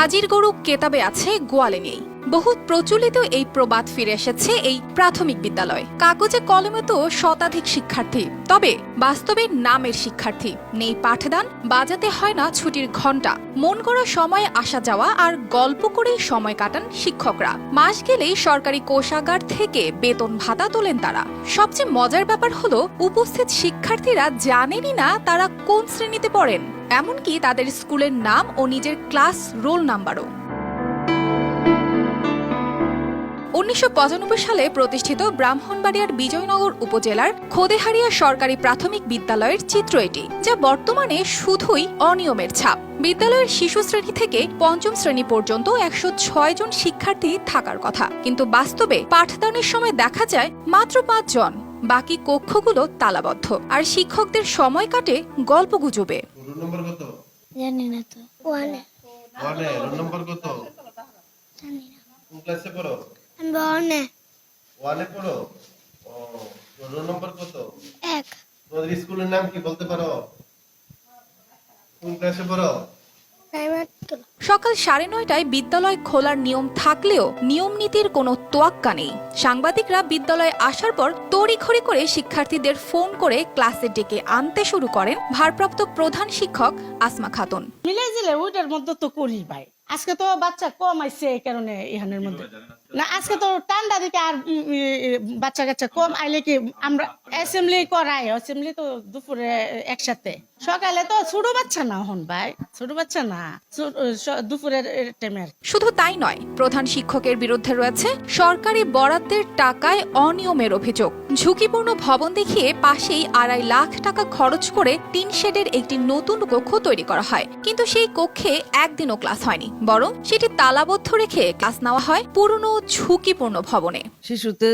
কাজীর গরু কেতাবে আছে গোয়ালে নেই। বহু প্রচলিত এই প্রবাদ ফিরে এসেছে এই প্রাথমিক বিদ্যালয়। কাগজে কলমে তো শতাধিক শিক্ষার্থী, তবে বাস্তবে নামের শিক্ষার্থী। নেই পাঠদান, বাজাতে হয় না ছুটির ঘণ্টা, মন করা সময়ে আসা যাওয়া আর গল্প করেই সময় কাটান শিক্ষকরা। মাস গেলেই সরকারি কোষাগার থেকে বেতন ভাতা তোলেন তারা। সবচেয়ে মজার ব্যাপার হলো উপস্থিত শিক্ষার্থীরা জানেনই না তারা কোন শ্রেণীতে পড়েন, এমনকি তাদের স্কুলের নাম ও নিজের ক্লাস রোল নাম্বারও। 1995 সালে প্রতিষ্ঠিত ব্রাহ্মণবাড়িয়ার বিজয়নগর উপজেলার খোদেহারিয়া সরকারি প্রাথমিক বিদ্যালয়ের চিত্র এটি, যা বর্তমানে শুধুই অনিয়মের ছাপ। বিদ্যালয়ের শিশু শ্রেণী থেকে পঞ্চম শ্রেণী পর্যন্ত 106 জন শিক্ষার্থী থাকার কথা, কিন্তু বাস্তবে পাঠদানের সময় দেখা যায় মাত্র 5 জন। বাকি কক্ষগুলো তালাবদ্ধ, আর শিক্ষকদের সময় কাটে গল্পগুজবে। জানি না তো। ওয়ানে। রোল নাম্বার কত? জানি না। কোন ক্লাসে পড়ো? আমি ওয়ানে। ওয়ানে পড়ো? ও, রোল নাম্বার কত? 1। তোমাদের স্কুলের নাম কি বলতে পারো? কোন ক্লাসে পড়ো? সকাল 9:30টায় বিদ্যালয় খোলার নিয়ম থাকলেও নিয়ম নীতির কোনো তোয়াক্কা নেই। সাংবাদিকরা বিদ্যালয়ে আসার পর তড়িঘড়ি করে শিক্ষার্থীদের ফোন করে ক্লাসে ডেকে আনতে শুরু করেন ভারপ্রাপ্ত প্রধান শিক্ষক আসমা খাতুন। মিলে দিলে ওইটার মধ্যে তো করি ভাই। আজকে তো বাচ্চা কম আইছে, এই কারণে এখানের মধ্যে না, আজকে তো ঠান্ডা দিকে আর বাচ্চা কাচ্চা কম আইলে কি আমরা অ্যাসেম্বলি করাই, অ্যাসেম্বলি তো দুপুরে একসাথে। সকালে তো ছোট বাচ্চা না হন ভাই, ছোট বাচ্চা না, দুপুরের টাইমে। শুধু তাই নয়, প্রধান শিক্ষকের বিরুদ্ধে রয়েছে সরকারি বরাদ্দের টাকায় অনিয়মের অভিযোগ। ঝুঁকিপূর্ণ ভবন দেখিয়ে পাশেই 2.5 লাখ টাকা খরচ করে 3 শেডের একটি নতুন কক্ষ তৈরি করা হয়, কিন্তু সেই কক্ষে একদিনও ক্লাস হয়নি, বরং সেটি তালাবদ্ধ রেখে ক্লাস নেওয়া হয় পুরনো ঝুঁকিপূর্ণ ভবনে। শিশুতে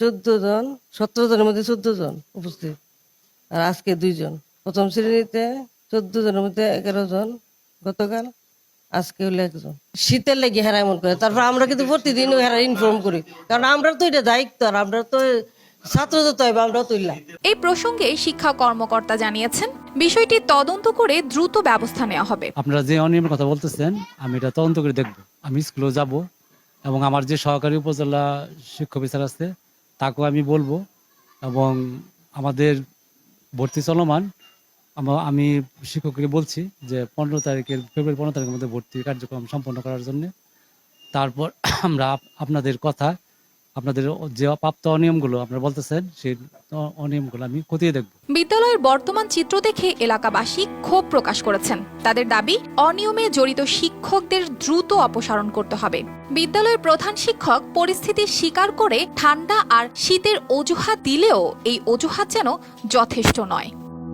14 জন, 17 জনের মধ্যে 14 জন উপস্থিত, আর আজকে 2 জন। প্রথম শ্রেণীতে 14 জনের মধ্যে 11 জন গতকাল, আজকে হলো 1 জন। শীতের লেগে হেরা এমন করে। তারপর আমরা কিন্তু প্রতিদিন হেরা ইনফর্ম করি, কারণ আমরা তো এটা দায়িত্ব, আর আমরা তো ছাত্র তো আমরা তুললাম। এই প্রসঙ্গে শিক্ষা কর্মকর্তা জানিয়েছেন, বিষয়টি তদন্ত করে দ্রুত ব্যবস্থা নেওয়া হবে। আপনারা যে অনিয়মের কথা বলতেছেন, আমি এটা তদন্ত করে দেখব। আমি স্কুলে যাব এবং আমার যে সহকারী উপজেলা শিক্ষক অফিসার আছে তাকেও আমি বলবো, এবং আমাদের ভর্তি চলমান আমি শিক্ষককে বলছি যে ফেব্রুয়ারি 15 তারিখের মধ্যে ভর্তি কার্যক্রম সম্পন্ন করার জন্য। তারপর আমরা আপনাদের কথা, আপনাদের যে প্রাপ্ত অনিয়মগুলো আপনারা বলতেছেন, সেই অনিয়মগুলো আমি খতিয়ে দেখব। বিদ্যালয়ের বর্তমান চিত্র দেখে এলাকাবাসী ক্ষোভ প্রকাশ করেছেন। তাদের দাবি, অনিয়মে জড়িত শিক্ষকদের দ্রুত অপসারণ করতে হবে। বিদ্যালয়ের প্রধান শিক্ষক পরিস্থিতি স্বীকার করে ঠান্ডা আর শীতের অজুহাত দিলেও এই অজুহাত যেন যথেষ্ট নয়।